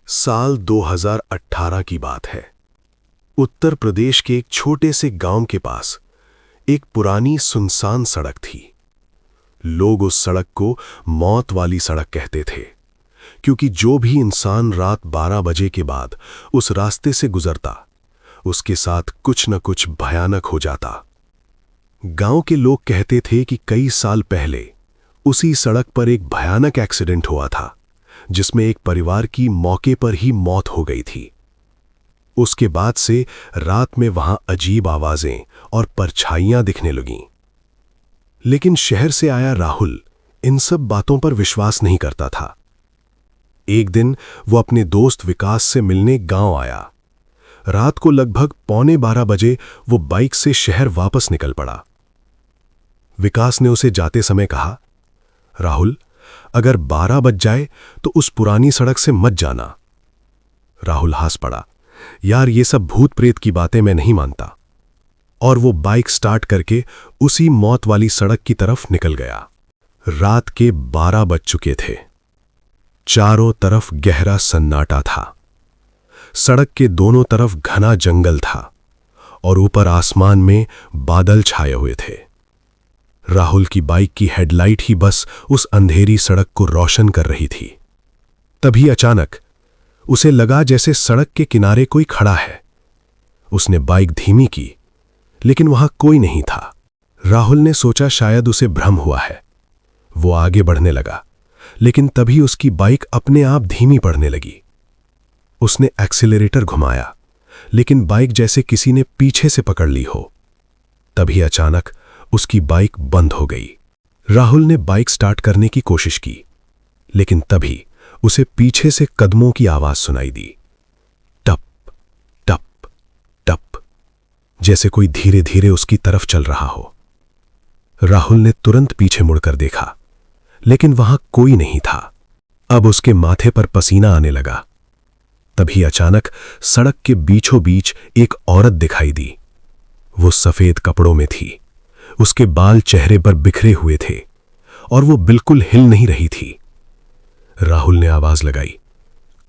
साल 2018 की बात है। उत्तर प्रदेश के एक छोटे से गांव के पास एक पुरानी सुनसान सड़क थी। लोग उस सड़क को मौत वाली सड़क कहते थे, क्योंकि जो भी इंसान रात 12 बजे के बाद उस रास्ते से गुजरता, उसके साथ कुछ न कुछ भयानक हो जाता। गांव के लोग कहते थे कि कई साल पहले उसी सड़क पर एक भयानक एक्सीडेंट हुआ था, जिसमें एक परिवार की मौके पर ही मौत हो गई थी। उसके बाद से रात में वहां अजीब आवाजें और परछाइयां दिखने लगीं। लेकिन शहर से आया राहुल इन सब बातों पर विश्वास नहीं करता था। एक दिन वो अपने दोस्त विकास से मिलने गांव आया। रात को लगभग 11:15 बजे वो बाइक से शहर वापस निकल पड़ा। विकास ने उसे जाते समय कहा, राहुल, अगर 12 बज जाए तो उस पुरानी सड़क से मत जाना। राहुल हंस पड़ा, यार ये सब भूत प्रेत की बातें मैं नहीं मानता। और वो बाइक स्टार्ट करके उसी मौत वाली सड़क की तरफ निकल गया। रात के 12 बज चुके थे। चारों तरफ गहरा सन्नाटा था। सड़क के दोनों तरफ घना जंगल था और ऊपर आसमान में बादल छाए हुए थे। राहुल की बाइक की हेडलाइट ही बस उस अंधेरी सड़क को रोशन कर रही थी। तभी अचानक उसे लगा जैसे सड़क के किनारे कोई खड़ा है। उसने बाइक धीमी की, लेकिन वहां कोई नहीं था। राहुल ने सोचा शायद उसे भ्रम हुआ है। वो आगे बढ़ने लगा, लेकिन तभी उसकी बाइक अपने आप धीमी पड़ने लगी। उसने एक्सीलरेटर घुमाया, लेकिन बाइक जैसे किसी ने पीछे से पकड़ ली हो। तभी अचानक उसकी बाइक बंद हो गई। राहुल ने बाइक स्टार्ट करने की कोशिश की, लेकिन तभी उसे पीछे से कदमों की आवाज सुनाई दी। टप टप टप, जैसे कोई धीरे धीरे उसकी तरफ चल रहा हो। राहुल ने तुरंत पीछे मुड़कर देखा, लेकिन वहां कोई नहीं था। अब उसके माथे पर पसीना आने लगा। तभी अचानक सड़क के बीचों बीच एक औरत दिखाई दी। वो सफेद कपड़ों में थी। उसके बाल चेहरे पर बिखरे हुए थे और वो बिल्कुल हिल नहीं रही थी। राहुल ने आवाज लगाई,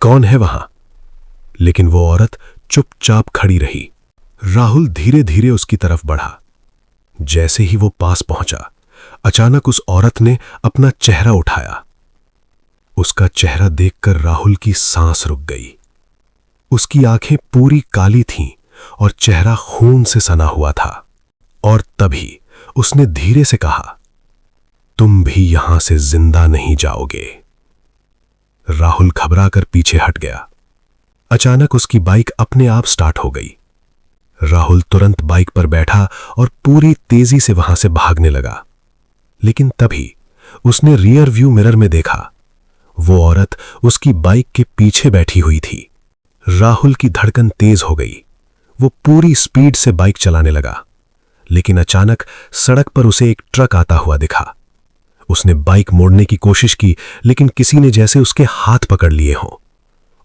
कौन है वहां? लेकिन वो औरत चुपचाप खड़ी रही। राहुल धीरे धीरे उसकी तरफ बढ़ा। जैसे ही वो पास पहुंचा, अचानक उस औरत ने अपना चेहरा उठाया। उसका चेहरा देखकर राहुल की सांस रुक गई। उसकी आंखें पूरी काली थीं और चेहरा खून से सना हुआ था। और तभी उसने धीरे से कहा, तुम भी यहां से जिंदा नहीं जाओगे। राहुल घबराकर पीछे हट गया। अचानक उसकी बाइक अपने आप स्टार्ट हो गई। राहुल तुरंत बाइक पर बैठा और पूरी तेजी से वहां से भागने लगा। लेकिन तभी उसने रियर व्यू मिरर में देखा। वो औरत उसकी बाइक के पीछे बैठी हुई थी। राहुल की धड़कन तेज हो गई। वो पूरी स्पीड से बाइक चलाने लगा, लेकिन अचानक सड़क पर उसे एक ट्रक आता हुआ दिखा। उसने बाइक मोड़ने की कोशिश की, लेकिन किसी ने जैसे उसके हाथ पकड़ लिए हों,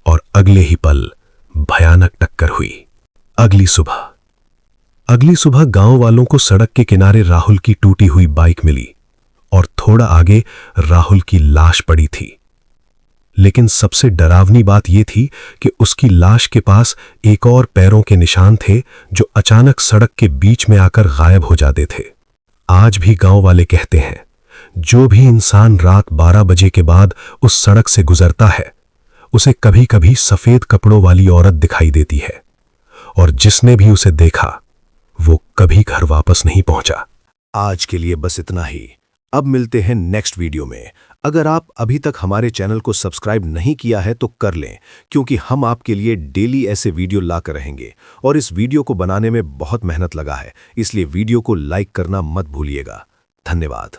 और अगले ही पल भयानक टक्कर हुई। अगली सुबह गांव वालों को सड़क के किनारे राहुल की टूटी हुई बाइक मिली और थोड़ा आगे राहुल की लाश पड़ी थी। लेकिन सबसे डरावनी बात यह थी कि उसकी लाश के पास एक और पैरों के निशान थे, जो अचानक सड़क के बीच में आकर गायब हो जाते थे। आज भी गांव वाले कहते हैं, जो भी इंसान रात 12 बजे के बाद उस सड़क से गुजरता है, उसे कभी कभी सफेद कपड़ों वाली औरत दिखाई देती है, और जिसने भी उसे देखा वो कभी घर वापस नहीं पहुंचा। आज के लिए बस इतना ही। अब मिलते हैं नेक्स्ट वीडियो में। अगर आप अभी तक हमारे चैनल को सब्सक्राइब नहीं किया है तो कर लें, क्योंकि हम आपके लिए डेली ऐसे वीडियो लाकर रहेंगे। और इस वीडियो को बनाने में बहुत मेहनत लगा है, इसलिए वीडियो को लाइक करना मत भूलिएगा। धन्यवाद।